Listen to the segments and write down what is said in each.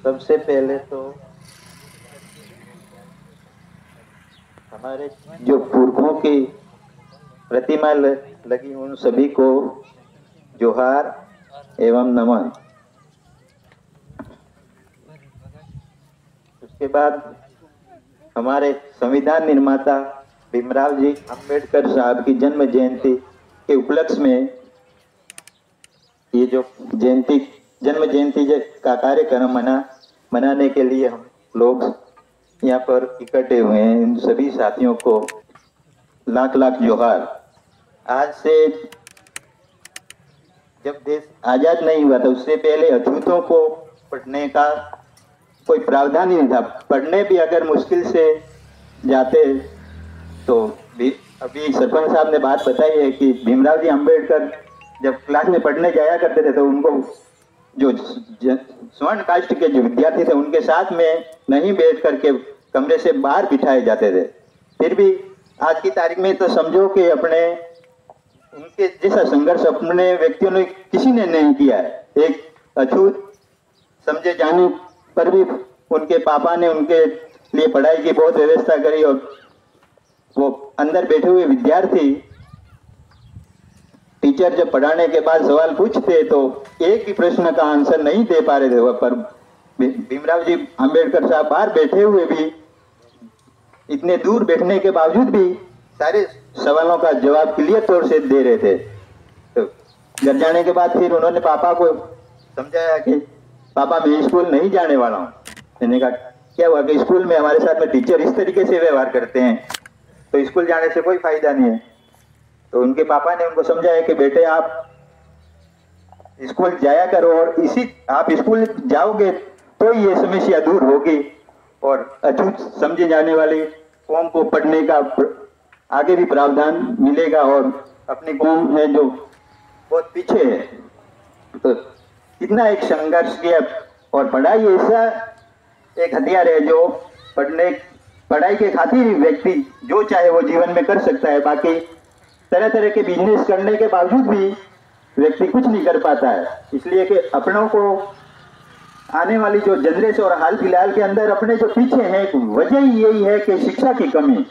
सबसे पहले तो हमारे जो पुरखों की प्रतिमा लगी उन सभी को जोहार एवं नमन। उसके बाद हमारे संविधान निर्माता भीमराव जी अंबेडकर साहब की जन्म जयंती के उपलक्ष्य में ये जो जन्म जयंती का कार्यक्रम मनाने के लिए हम लोग यहाँ पर इकट्ठे हुए हैं। इन सभी साथियों को लाख लाख जोहार। आज से जब देश आजाद नहीं हुआ था उससे पहले अछूतों को पढ़ने का कोई प्रावधान नहीं था। पढ़ने भी अगर मुश्किल से जाते तो अभी सरपंच साहब ने बात बताई है कि भीमराव जी अंबेडकर जब क्लास में पढ़ने जाया करते थे तो उनको जो स्वर्ण कास्ट के जो विद्यार्थी थे उनके साथ में नहीं बैठ करके कमरे से बाहर बिठाए जाते थे। फिर भी आज की तारीख में तो समझो कि अपने उनके जैसा संघर्ष अपने व्यक्तियों ने किसी ने नहीं किया है। एक अछूत समझे जाने पर भी उनके पापा ने उनके लिए पढ़ाई की बहुत व्यवस्था करी और वो अंदर बैठे हुए विद्यार्थी टीचर जब पढ़ाने के बाद सवाल पूछते तो एक भी प्रश्न का आंसर नहीं दे पा रहे थे। पर भीमराव जी अंबेडकर साहब बाहर बैठे हुए भी इतने दूर बैठने के बावजूद भी सारे सवालों का जवाब क्लियर तौर से दे रहे थे। तो घर जाने के बाद फिर उन्होंने पापा को समझाया कि पापा मैं स्कूल नहीं जाने वाला हूँ। मैंने कहा क्या हुआ कि स्कूल में हमारे साथ में टीचर इस तरीके से व्यवहार करते हैं तो स्कूल जाने से कोई फायदा नहीं है। तो उनके पापा ने उनको समझाया कि बेटे आप स्कूल जाया करो और आप स्कूल जाओगे तो ये समस्या दूर होगी और अछूत समझे जाने वाले कौम को पढ़ने का आगे भी प्रावधान मिलेगा और अपनी कौम है जो बहुत पीछे है तो कितना एक संघर्ष किया। और पढ़ाई ऐसा एक हथियार है जो पढ़ाई के खातिर व्यक्ति जो चाहे वो जीवन में कर सकता है। बाकी तरह तरह के बिजनेस करने के बावजूद भी व्यक्ति कुछ नहीं कर पाता है। इसलिए कि अपनों को आने वाली जो जनरेशन और हाल फिलहाल के अंदर अपने जो पीछे हैं वजह यही है कि शिक्षा की कमी।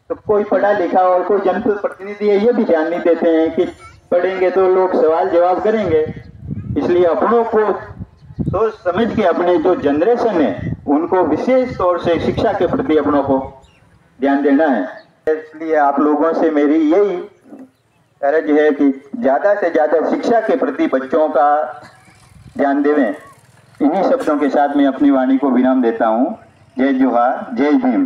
तो कोई पढ़ा लिखा और कोई जनप्रतिनिधि है ये भी ध्यान नहीं देते हैं कि पढ़ेंगे तो लोग सवाल जवाब करेंगे। इसलिए अपनों को सोच समझ के अपने जो जनरेशन है उनको विशेष तौर से शिक्षा के प्रति अपनों को ध्यान देना है। इसलिए आप लोगों से मेरी यही अर्ज है कि ज्यादा से ज्यादा शिक्षा के प्रति बच्चों का ध्यान देवें। इन्हीं शब्दों के साथ मैं अपनी वाणी को विराम देता हूँ। जय जोहार, जय भीम।